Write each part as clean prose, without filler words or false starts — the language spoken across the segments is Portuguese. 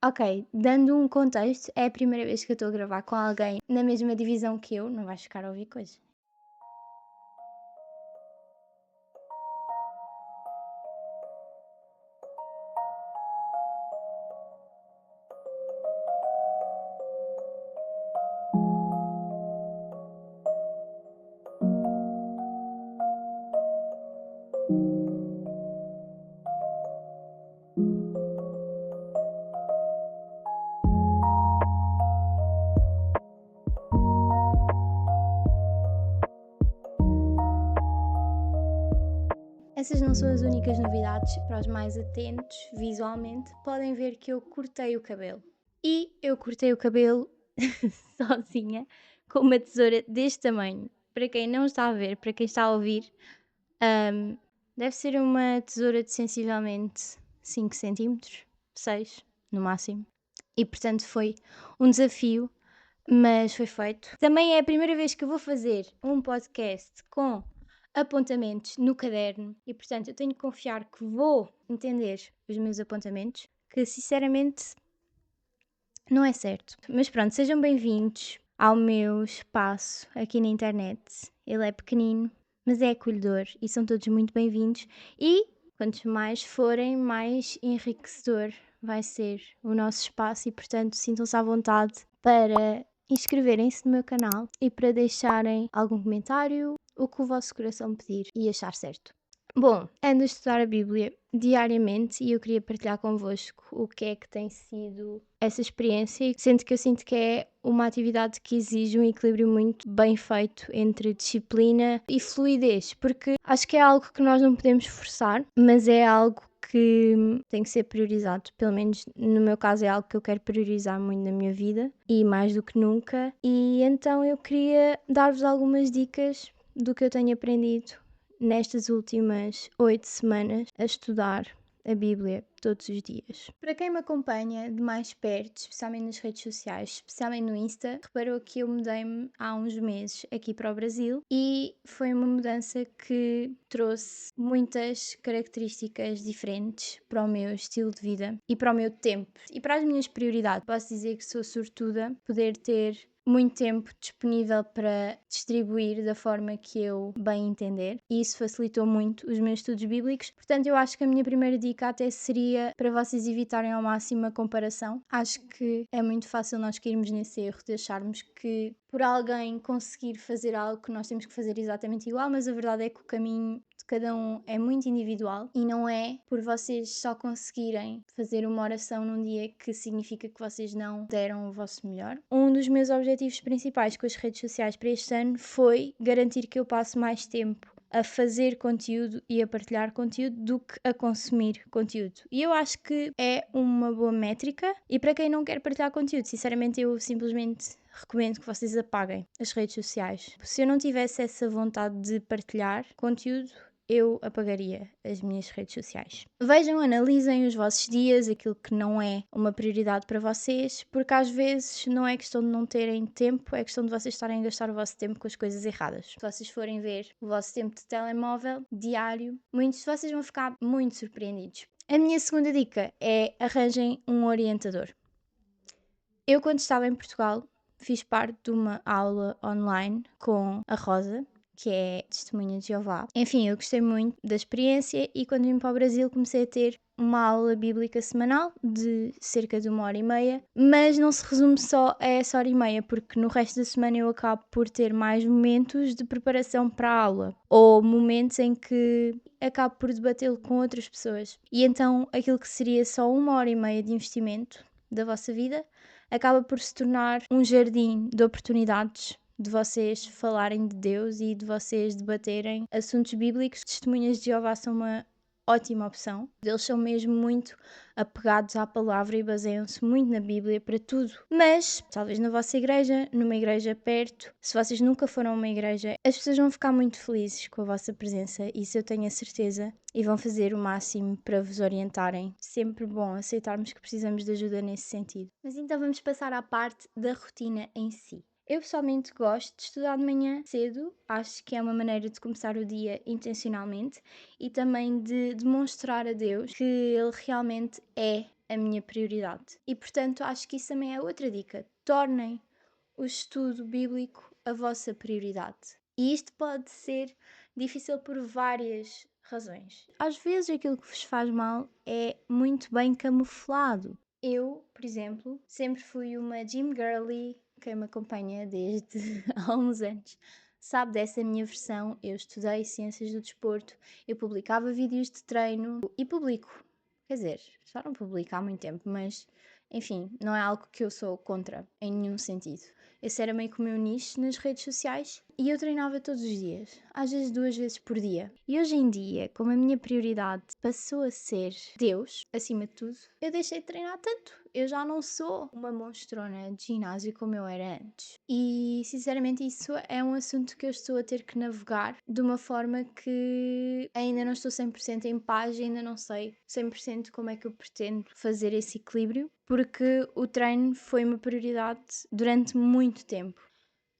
Ok, dando um contexto, é a primeira vez que eu estou a gravar com alguém na mesma divisão que eu, não vais ficar a ouvir coisas. Essas não são as únicas novidades. Para os mais atentos visualmente, podem ver que eu cortei o cabelo. E eu cortei o cabelo sozinha, com uma tesoura deste tamanho. Para quem não está a ver, para quem está a ouvir, hum, deve ser uma tesoura de sensivelmente 5 centímetros, 6 no máximo. E portanto foi um desafio, mas foi feito. Também é a primeira vez que eu vou fazer um podcast com apontamentos no caderno e, portanto, eu tenho que confiar que vou entender os meus apontamentos, que sinceramente não é certo. Mas pronto, sejam bem-vindos ao meu espaço aqui na internet. Ele é pequenino, mas é acolhedor e são todos muito bem-vindos. E quantos mais forem, mais enriquecedor vai ser o nosso espaço e, portanto, sintam-se à vontade para inscreverem-se no meu canal e para deixarem algum comentário, o que o vosso coração pedir e achar certo. Bom, ando a estudar a Bíblia diariamente e eu queria partilhar convosco o que é que tem sido essa experiência, sendo que eu sinto que é uma atividade que exige um equilíbrio muito bem feito entre disciplina e fluidez, porque acho que é algo que nós não podemos forçar, mas é algo que tem que ser priorizado. Pelo menos no meu caso é algo que eu quero priorizar muito na minha vida e mais do que nunca. E então eu queria dar-vos algumas dicas do que eu tenho aprendido nestas últimas 8 semanas a estudar a Bíblia todos os dias. Para quem me acompanha de mais perto, especialmente nas redes sociais, especialmente no Insta, reparou que eu mudei-me há uns meses aqui para o Brasil e foi uma mudança que trouxe muitas características diferentes para o meu estilo de vida e para o meu tempo e para as minhas prioridades. Posso dizer que sou sortuda poder ter muito tempo disponível para distribuir da forma que eu bem entender e isso facilitou muito os meus estudos bíblicos. Portanto, eu acho que a minha primeira dica até seria para vocês evitarem ao máximo a comparação. Acho que é muito fácil nós cairmos nesse erro de acharmos que por alguém conseguir fazer algo que nós temos que fazer exatamente igual, mas a verdade é que o caminho de cada um é muito individual e não é por vocês só conseguirem fazer uma oração num dia que significa que vocês não deram o vosso melhor. Um dos meus objetivos principais com as redes sociais para este ano foi garantir que eu passe mais tempo a fazer conteúdo e a partilhar conteúdo do que a consumir conteúdo. E eu acho que é uma boa métrica e para quem não quer partilhar conteúdo, sinceramente eu simplesmente recomendo que vocês apaguem as redes sociais. Se eu não tivesse essa vontade de partilhar conteúdo, eu apagaria as minhas redes sociais. Vejam, analisem os vossos dias, aquilo que não é uma prioridade para vocês, porque às vezes não é questão de não terem tempo, é questão de vocês estarem a gastar o vosso tempo com as coisas erradas. Se vocês forem ver o vosso tempo de telemóvel diário, muitos de vocês vão ficar muito surpreendidos. A minha segunda dica é arranjem um orientador. Eu, quando estava em Portugal, fiz parte de uma aula online com a Rosa, que é testemunha de Jeová. Enfim, eu gostei muito da experiência e quando vim para o Brasil comecei a ter uma aula bíblica semanal de cerca de 1 hora e meia, mas não se resume só a essa hora e meia, porque no resto da semana eu acabo por ter mais momentos de preparação para a aula ou momentos em que acabo por debatê-lo com outras pessoas. E então aquilo que seria só 1 hora e meia de investimento da vossa vida acaba por se tornar um jardim de oportunidades de vocês falarem de Deus e de vocês debaterem assuntos bíblicos. Testemunhas de Jeová são uma ótima opção. Eles são mesmo muito apegados à palavra e baseiam-se muito na Bíblia para tudo. Mas, talvez na vossa igreja, numa igreja perto, se vocês nunca foram a uma igreja, as pessoas vão ficar muito felizes com a vossa presença, isso eu tenho a certeza, e vão fazer o máximo para vos orientarem. Sempre bom aceitarmos que precisamos de ajuda nesse sentido. Mas então vamos passar à parte da rotina em si. Eu pessoalmente gosto de estudar de manhã cedo, acho que é uma maneira de começar o dia intencionalmente e também de demonstrar a Deus que Ele realmente é a minha prioridade. E portanto, acho que isso também é outra dica. Tornem o estudo bíblico a vossa prioridade. E isto pode ser difícil por várias razões. Às vezes aquilo que vos faz mal é muito bem camuflado. Eu, por exemplo, sempre fui uma gym girly, quem me acompanha desde há uns anos sabe dessa minha versão. Eu estudei Ciências do Desporto, eu publicava vídeos de treino e publico. Quer dizer, já não publico há muito tempo, mas enfim, não é algo que eu sou contra em nenhum sentido. Esse era meio que o meu nicho nas redes sociais e eu treinava todos os dias, às vezes 2 vezes por dia. E hoje em dia, como a minha prioridade passou a ser Deus, acima de tudo, eu deixei de treinar tanto. Eu já não sou uma monstrona de ginásio como eu era antes. E sinceramente, isso é um assunto que eu estou a ter que navegar de uma forma que ainda não estou 100% em paz, ainda não sei 100% como é que eu pretendo fazer esse equilíbrio, porque o treino foi uma prioridade durante muito tempo.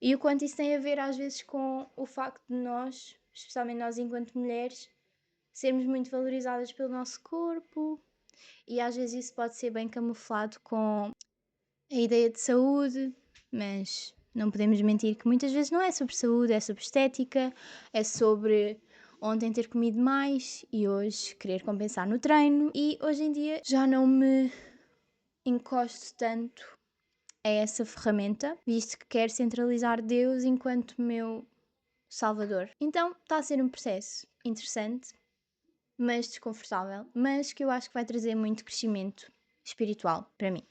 E o quanto isso tem a ver às vezes com o facto de nós, especialmente nós enquanto mulheres, sermos muito valorizadas pelo nosso corpo, e às vezes isso pode ser bem camuflado com a ideia de saúde, mas não podemos mentir que muitas vezes não é sobre saúde, é sobre estética, é sobre ontem ter comido mais e hoje querer compensar no treino. E hoje em dia já não me encosto tanto a essa ferramenta, visto que quero centralizar Deus enquanto meu Salvador. Então está a ser um processo interessante, mas desconfortável, mas que eu acho que vai trazer muito crescimento espiritual para mim.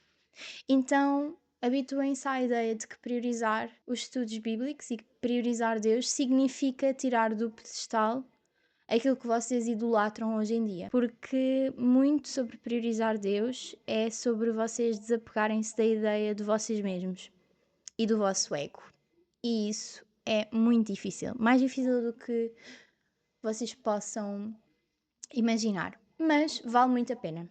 Então, habituem-se à ideia de que priorizar os estudos bíblicos e priorizar Deus significa tirar do pedestal aquilo que vocês idolatram hoje em dia. Porque muito sobre priorizar Deus é sobre vocês desapegarem-se da ideia de vocês mesmos e do vosso ego. E isso é muito difícil. Mais difícil do que vocês possam imaginar. Mas vale muito a pena.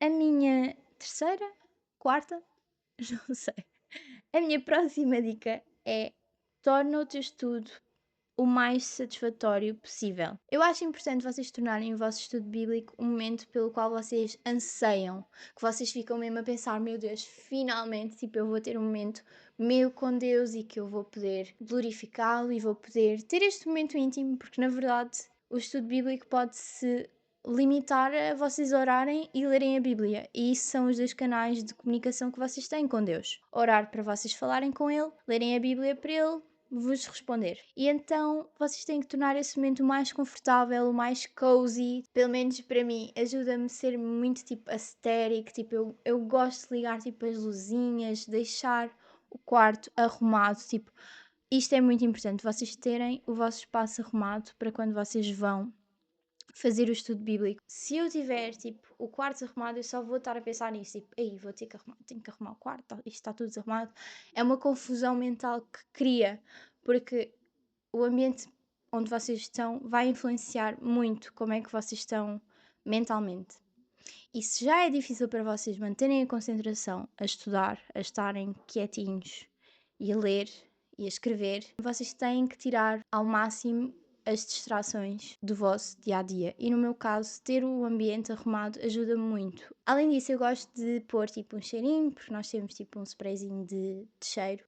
A minha terceira, quarta, não sei. A minha próxima dica é: torna o teu estudo o mais satisfatório possível. Eu acho importante vocês tornarem o vosso estudo bíblico um momento pelo qual vocês anseiam, que vocês ficam mesmo a pensar, meu Deus, finalmente, tipo, eu vou ter um momento meu com Deus e que eu vou poder glorificá-lo e vou poder ter este momento íntimo, porque na verdade o estudo bíblico pode-se limitar a vocês orarem e lerem a Bíblia. E isso são os dois canais de comunicação que vocês têm com Deus. Orar para vocês falarem com Ele, lerem a Bíblia para Ele vos responder. E então vocês têm que tornar esse momento o mais confortável, o mais cozy. Pelo menos para mim, ajuda-me a ser muito tipo aesthetic. Tipo, eu gosto de ligar tipo as luzinhas, deixar o quarto arrumado. Tipo, isto é muito importante, vocês terem o vosso espaço arrumado para quando vocês vão fazer o estudo bíblico. Se eu tiver, tipo, o quarto arrumado, eu só vou estar a pensar nisso, tipo, aí vou ter que arrumar, tenho que arrumar o quarto, isto está tudo desarrumado. É uma confusão mental que cria, porque o ambiente onde vocês estão vai influenciar muito como é que vocês estão mentalmente. E se já é difícil para vocês manterem a concentração, a estudar, a estarem quietinhos e a ler e a escrever, vocês têm que tirar ao máximo as distrações do vosso dia a dia. E no meu caso, ter o ambiente arrumado ajuda-me muito. Além disso, eu gosto de pôr tipo um cheirinho, porque nós temos tipo um sprayzinho de cheiro.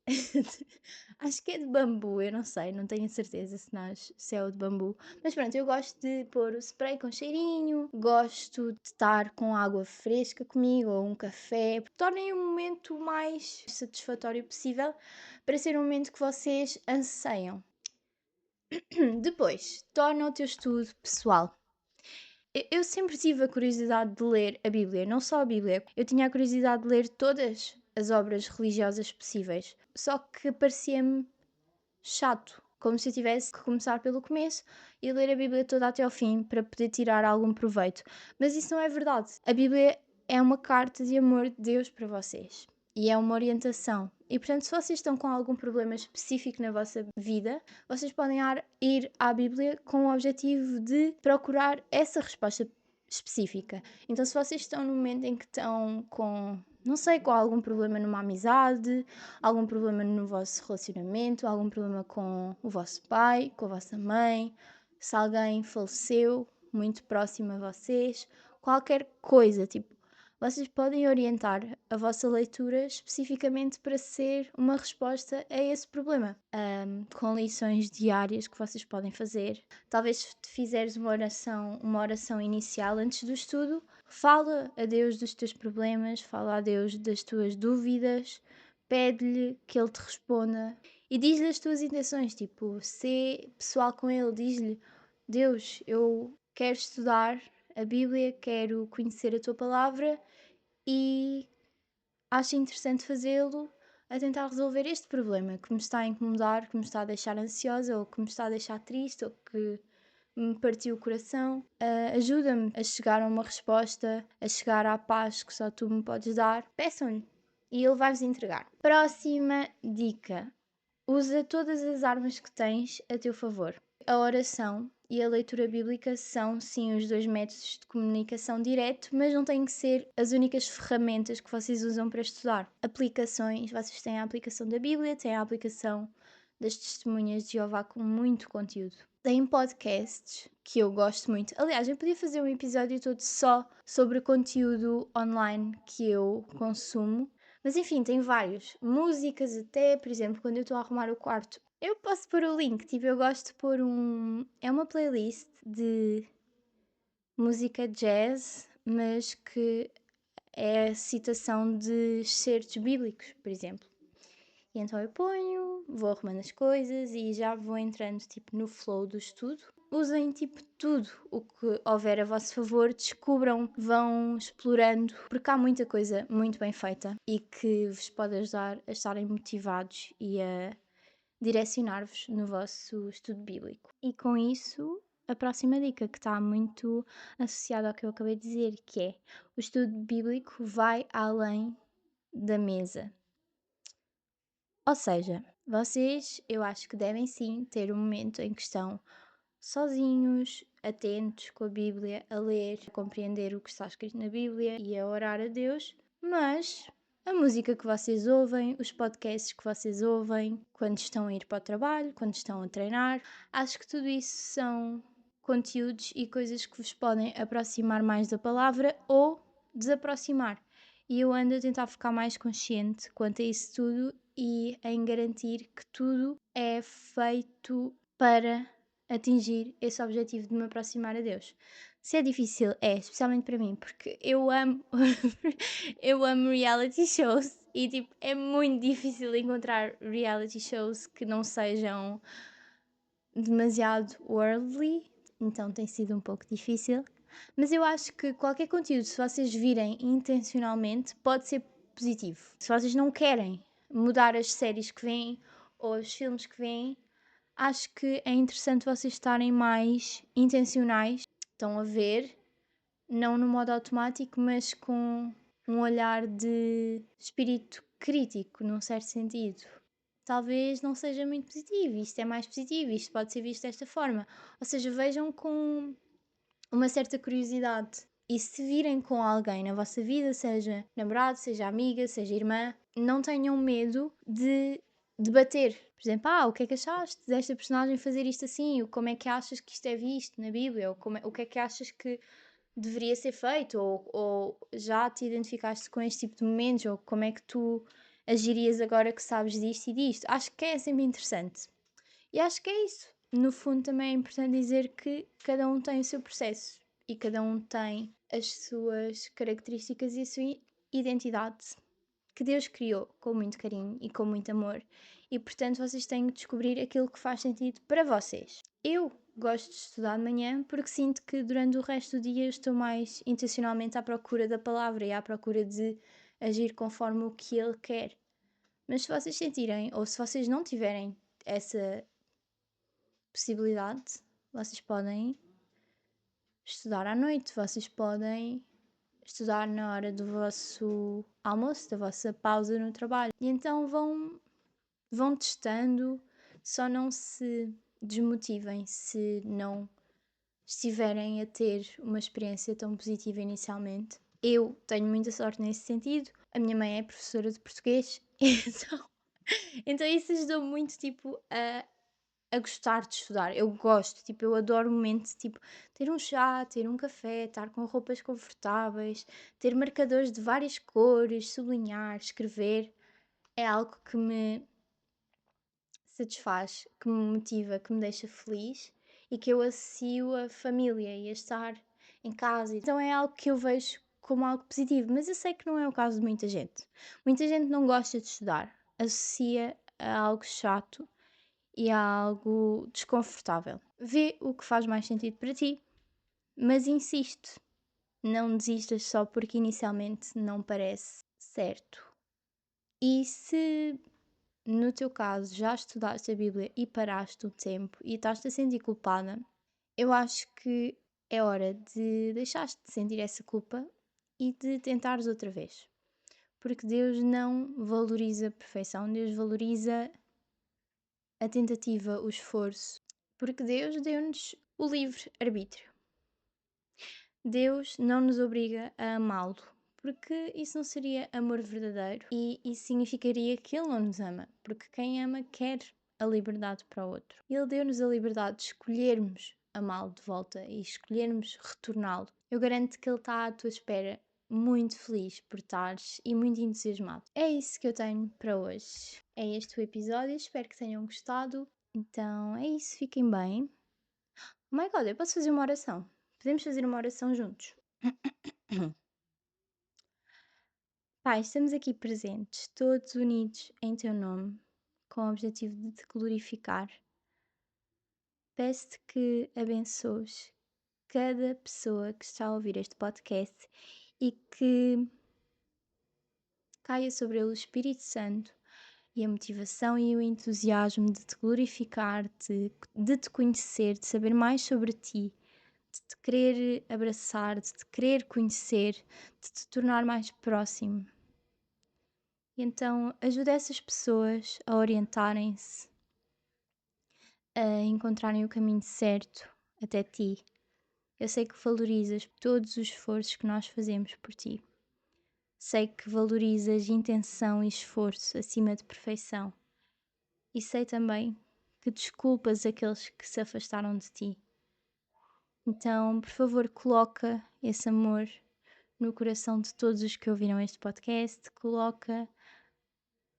Acho que é de bambu, eu não sei, não tenho certeza se é o de bambu. Mas pronto, eu gosto de pôr o spray com cheirinho, gosto de estar com água fresca comigo ou um café. Tornem o momento o mais satisfatório possível para ser um momento que vocês anseiam. Depois, torna o teu estudo pessoal. Eu sempre tive a curiosidade de ler a Bíblia, não só a Bíblia. Eu tinha a curiosidade de ler todas as obras religiosas possíveis. Só que parecia-me chato, como se eu tivesse que começar pelo começo e ler a Bíblia toda até ao fim para poder tirar algum proveito. Mas isso não é verdade. A Bíblia é uma carta de amor de Deus para vocês e é uma orientação. E portanto, se vocês estão com algum problema específico na vossa vida, vocês podem ir à Bíblia com o objetivo de procurar essa resposta específica. Então, se vocês estão no momento em que estão com, não sei, com algum problema numa amizade, algum problema no vosso relacionamento, algum problema com o vosso pai, com a vossa mãe, se alguém faleceu muito próximo a vocês, qualquer coisa, tipo, vocês podem orientar a vossa leitura especificamente para ser uma resposta a esse problema, com lições diárias que vocês podem fazer. Talvez se fizeres uma oração inicial antes do estudo, fala a Deus dos teus problemas, fala a Deus das tuas dúvidas, pede-lhe que Ele te responda e diz-lhe as tuas intenções, tipo, sê pessoal com Ele, diz-lhe: Deus, eu quero estudar a Bíblia, quero conhecer a tua palavra e acho interessante fazê-lo a tentar resolver este problema que me está a incomodar, que me está a deixar ansiosa ou que me está a deixar triste ou que me partiu o coração. Ajuda-me a chegar a uma resposta, a chegar à paz que só tu me podes dar. Peçam-lhe e ele vai-vos entregar. Próxima dica. Usa todas as armas que tens a teu favor. A oração e a leitura bíblica são, sim, os dois métodos de comunicação direto, mas não têm que ser as únicas ferramentas que vocês usam para estudar. Aplicações, vocês têm a aplicação da Bíblia, têm a aplicação das Testemunhas de Jeová com muito conteúdo. Têm podcasts que eu gosto muito. Aliás, eu podia fazer um episódio todo só sobre conteúdo online que eu consumo. Mas enfim, tem vários. Músicas até, por exemplo, quando eu estou a arrumar o quarto. Eu posso pôr o link, tipo, eu gosto de pôr um... É uma playlist de música jazz, mas que é citação de excertos bíblicos, por exemplo. E então eu ponho, vou arrumando as coisas e já vou entrando tipo no flow do estudo. Usem tipo tudo o que houver a vosso favor, descubram, vão explorando, porque há muita coisa muito bem feita e que vos pode ajudar a estarem motivados e a direcionar-vos no vosso estudo bíblico. E com isso, a próxima dica que está muito associada ao que eu acabei de dizer, que é o estudo bíblico vai além da mesa. Ou seja, vocês, eu acho que devem sim ter um momento em que estão sozinhos, atentos com a Bíblia, a ler, a compreender o que está escrito na Bíblia e a orar a Deus, mas a música que vocês ouvem, os podcasts que vocês ouvem, quando estão a ir para o trabalho, quando estão a treinar, acho que tudo isso são conteúdos e coisas que vos podem aproximar mais da palavra ou desaproximar. E eu ando a tentar ficar mais consciente quanto a isso tudo e em garantir que tudo é feito para atingir esse objetivo de me aproximar a Deus. Se é difícil, é, especialmente para mim, porque eu amo eu amo reality shows e tipo, é muito difícil encontrar reality shows que não sejam demasiado worldly, então tem sido um pouco difícil. Mas eu acho que qualquer conteúdo, se vocês virem intencionalmente, pode ser positivo. Se vocês não querem mudar as séries que veem ou os filmes que veem, acho que é interessante vocês estarem mais intencionais. Estão a ver, não no modo automático, mas com um olhar de espírito crítico, num certo sentido. Talvez não seja muito positivo, isto é mais positivo, isto pode ser visto desta forma. Ou seja, vejam com uma certa curiosidade. E se virem com alguém na vossa vida, seja namorado, seja amiga, seja irmã, não tenham medo de debater. Por exemplo, o que é que achaste desta personagem fazer isto assim? Como é que achas que isto é visto na Bíblia? Ou o que é que achas que deveria ser feito? Ou já te identificaste com este tipo de momentos? Ou como é que tu agirias agora que sabes disto e disto? Acho que é sempre interessante. E acho que é isso. No fundo, também é importante dizer que cada um tem o seu processo e cada um tem as suas características e a sua identidade que Deus criou com muito carinho e com muito amor. E portanto, vocês têm que descobrir aquilo que faz sentido para vocês. Eu gosto de estudar de manhã porque sinto que durante o resto do dia estou mais intencionalmente à procura da palavra e à procura de agir conforme o que Ele quer. Mas se vocês sentirem, ou se vocês não tiverem essa possibilidade, vocês podem estudar à noite, vocês podem estudar na hora do vosso almoço, da vossa pausa no trabalho. E então vão testando, só não se desmotivem se não estiverem a ter uma experiência tão positiva inicialmente. Eu tenho muita sorte nesse sentido. A minha mãe é professora de português, então isso ajudou muito, tipo, a a gostar de estudar. Eu gosto, tipo, eu adoro o momento de, tipo, ter um chá, ter um café, estar com roupas confortáveis, ter marcadores de várias cores, sublinhar, escrever. É algo que me satisfaz, que me motiva, que me deixa feliz e que eu associo a família e a estar em casa. Então é algo que eu vejo como algo positivo, mas eu sei que não é o caso de muita gente. Muita gente não gosta de estudar, associa a algo chato e a algo desconfortável. Vê o que faz mais sentido para ti, mas insiste. Não desistas só porque inicialmente não parece certo. E se no teu caso já estudaste a Bíblia e paraste o tempo e estás-te a sentir culpada, eu acho que é hora de deixares de sentir essa culpa e de tentares outra vez. Porque Deus não valoriza a perfeição, Deus valoriza a tentativa, o esforço. Porque Deus deu-nos o livre arbítrio. Deus não nos obriga a amá-lo, porque isso não seria amor verdadeiro e isso significaria que Ele não nos ama, porque quem ama quer a liberdade para o outro. Ele deu-nos a liberdade de escolhermos amá-lo de volta e escolhermos retorná-lo. Eu garanto que Ele está à tua espera, muito feliz por estares e muito entusiasmado. É isso que eu tenho para hoje. É este o episódio, espero que tenham gostado. Então é isso, fiquem bem. Oh my God, eu posso fazer uma oração. Podemos fazer uma oração juntos. Pai, estamos aqui presentes, todos unidos em Teu nome, com o objetivo de Te glorificar. Peço-te que abençoes cada pessoa que está a ouvir este podcast e que caia sobre ele o Espírito Santo e a motivação e o entusiasmo de Te glorificar, de Te conhecer, de saber mais sobre Ti, de Te querer abraçar, de Te querer conhecer, de Te tornar mais próximo. E então ajuda essas pessoas a orientarem-se, a encontrarem o caminho certo até ti. Eu sei que valorizas todos os esforços que nós fazemos por ti. Sei que valorizas intenção e esforço acima de perfeição. E sei também que desculpas aqueles que se afastaram de ti. Então, por favor, coloca esse amor no coração de todos os que ouviram este podcast. Coloca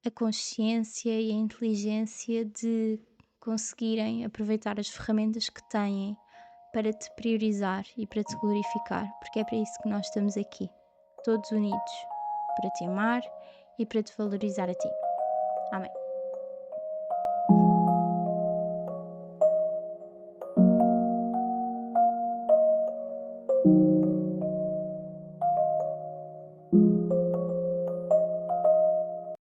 a consciência e a inteligência de conseguirem aproveitar as ferramentas que têm para te priorizar e para te glorificar, porque é para isso que nós estamos aqui, todos unidos, para te amar e para te valorizar a ti. Amém.